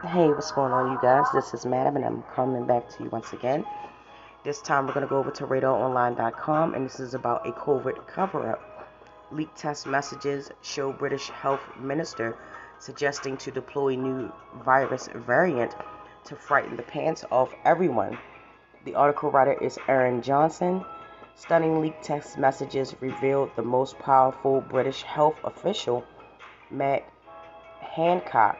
Hey, what's going on, you guys? This is Madam, and I'm coming back to you once again. This time, we're going to go over to RadarOnline.com, and this is about a COVID cover-up. Leaked test messages show British Health Minister suggesting to deploy new virus variant to frighten the pants off everyone. The article writer is Aaron Johnson. Stunning leaked text messages revealed the most powerful British health official, Matt Hancock,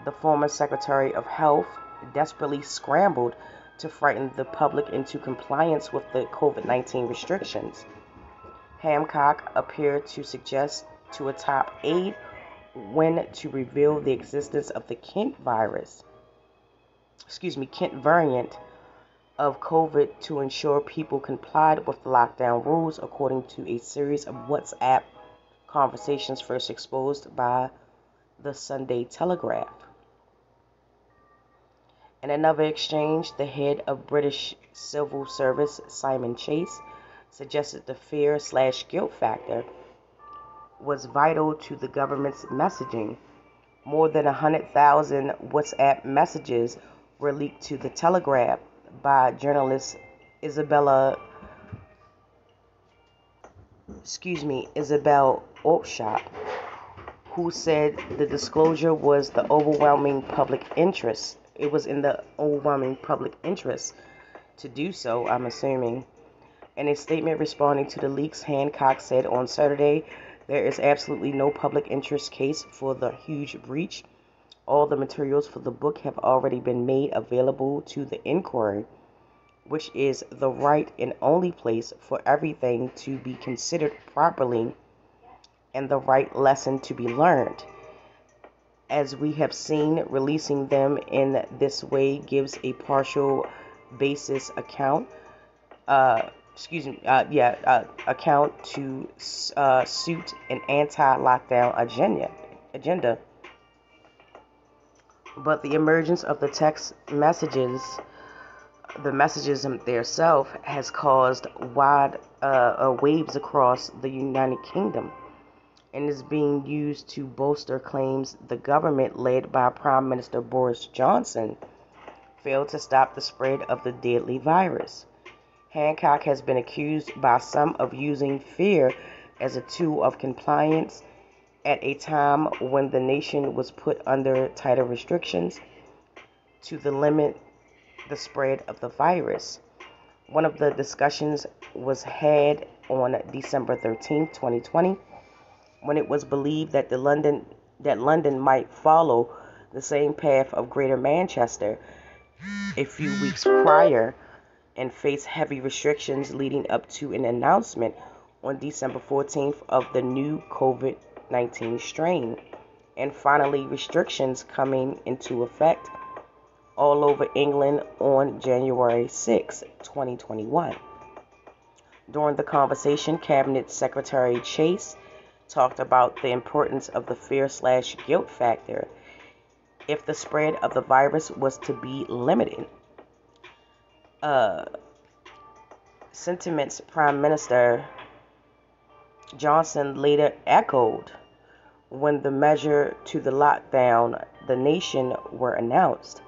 the former Secretary of Health, desperately scrambled to frighten the public into compliance with the COVID-19 restrictions. Hancock appeared to suggest to a top aide when to reveal the existence of the Kent variant of COVID to ensure people complied with the lockdown rules, according to a series of WhatsApp conversations first exposed by the Sunday Telegraph. In another exchange, the head of British Civil Service, Simon Chase, suggested the fear/guilt factor was vital to the government's messaging. More than 100,000 WhatsApp messages were leaked to the Telegraph by journalist Isabel Opshop, who said the disclosure was the overwhelming public interest. It was in the overwhelming public interest to do so, I'm assuming. In a statement responding to the leaks, Hancock said on Saturday, there is absolutely no public interest case for the huge breach. All the materials for the book have already been made available to the inquiry, which is the right and only place for everything to be considered properly and the right lesson to be learned. As we have seen, releasing them in this way gives a partial basis account. Account to suit an anti-lockdown agenda. But the emergence of the text messages, the messages themselves, has caused wide waves across the United Kingdom, and is being used to bolster claims the government, led by Prime Minister Boris Johnson, failed to stop the spread of the deadly virus. Hancock has been accused by some of using fear as a tool of compliance at a time when the nation was put under tighter restrictions to limit the spread of the virus. One of the discussions was had on December 13, 2020, when it was believed that London might follow the same path of Greater Manchester a few weeks prior and face heavy restrictions leading up to an announcement on December 14th of the new COVID-19 strain, and finally restrictions coming into effect all over England on January 6, 2021. During the conversation, Cabinet Secretary Chase talked about the importance of the fear/guilt factor if the spread of the virus was to be limited. Sentiments Prime Minister Johnson later echoed when the measure to the lockdown the nation were announced.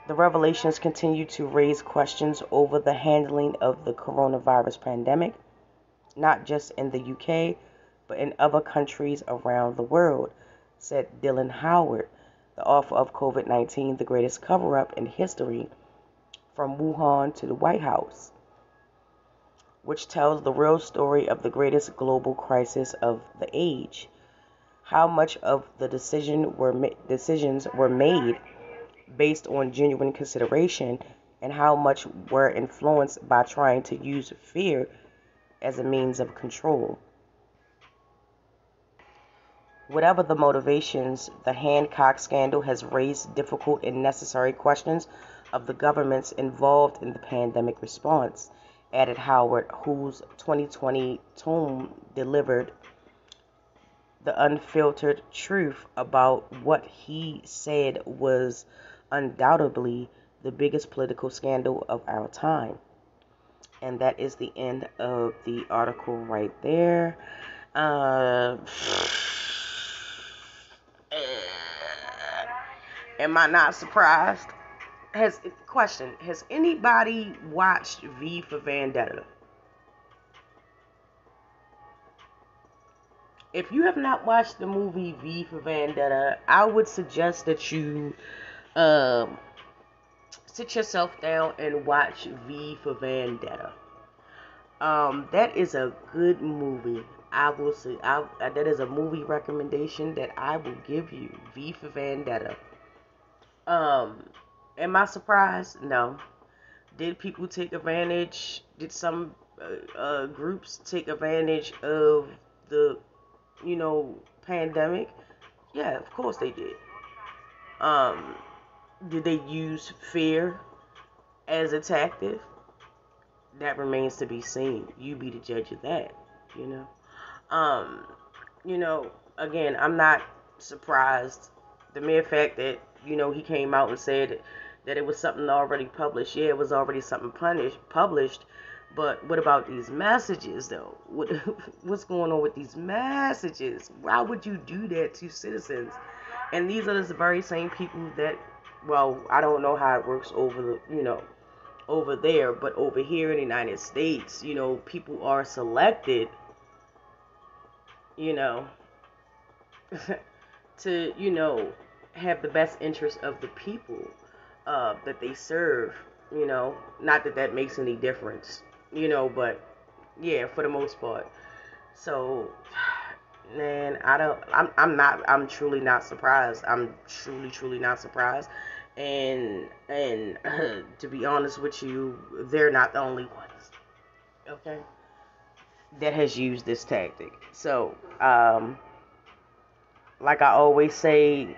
The revelations continue to raise questions over the handling of the coronavirus pandemic, not just in the UK, but in other countries around the world, said Dylan Howard, the author of COVID-19, the greatest cover-up in history, from Wuhan to the White House, which tells the real story of the greatest global crisis of the age. How much of the decisions were made based on genuine consideration, and how much were influenced by trying to use fear as a means of control. Whatever the motivations, the Hancock scandal has raised difficult and necessary questions of the governments involved in the pandemic response, added Howard, whose 2020 tome delivered the unfiltered truth about what he said was undoubtedly the biggest political scandal of our time. And that is the end of the article right there. Am I not surprised? Has anybody watched V for Vendetta? If you have not watched the movie V for Vendetta, I would suggest that you um, sit yourself down and watch V for Vendetta. That is a good movie. I will say that is a movie recommendation that I will give you. V for Vendetta. Um, am I surprised? No. Did people take advantage? Did some groups take advantage of the, pandemic? Yeah, of course they did. Um, did they use fear as a tactic? That remains to be seen. You be the judge of that, you know. Um, again, I'm not surprised. The mere fact that, he came out and said that it was something already published. Yeah, it was already something published. But what about these messages, though? What's going on with these messages? Why would you do that to citizens? And these are the very same people that, well, I don't know how it works over there, but over here in the United States, people are selected, you know, to, have the best interest of the people that they serve, not that that makes any difference, but yeah, for the most part. So, man, I'm truly not surprised. I'm truly not surprised. And to be honest with you, they're not the only ones, okay, that has used this tactic. So, like I always say,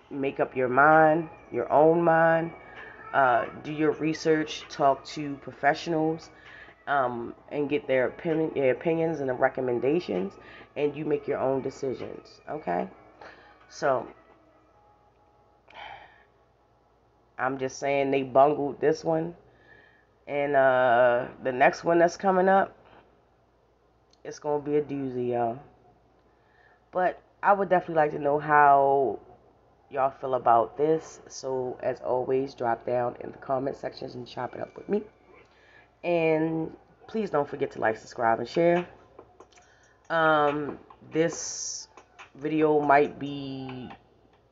make up your mind, your own mind. Do your research, talk to professionals, and get their opinions and the recommendations, and you make your own decisions. Okay, so I'm just saying they bungled this one, and the next one that's coming up, it's gonna be a doozy, y'all. But I would definitely like to know how y'all feel about this. So as always, drop down in the comment sections and chop it up with me. And please don't forget to like, subscribe, and share. This video might be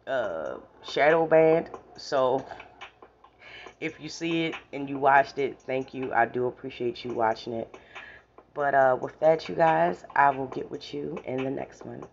shadow banned, so if you see it and you watched it, thank you. I do appreciate you watching it. But with that, you guys, I will get with you in the next one.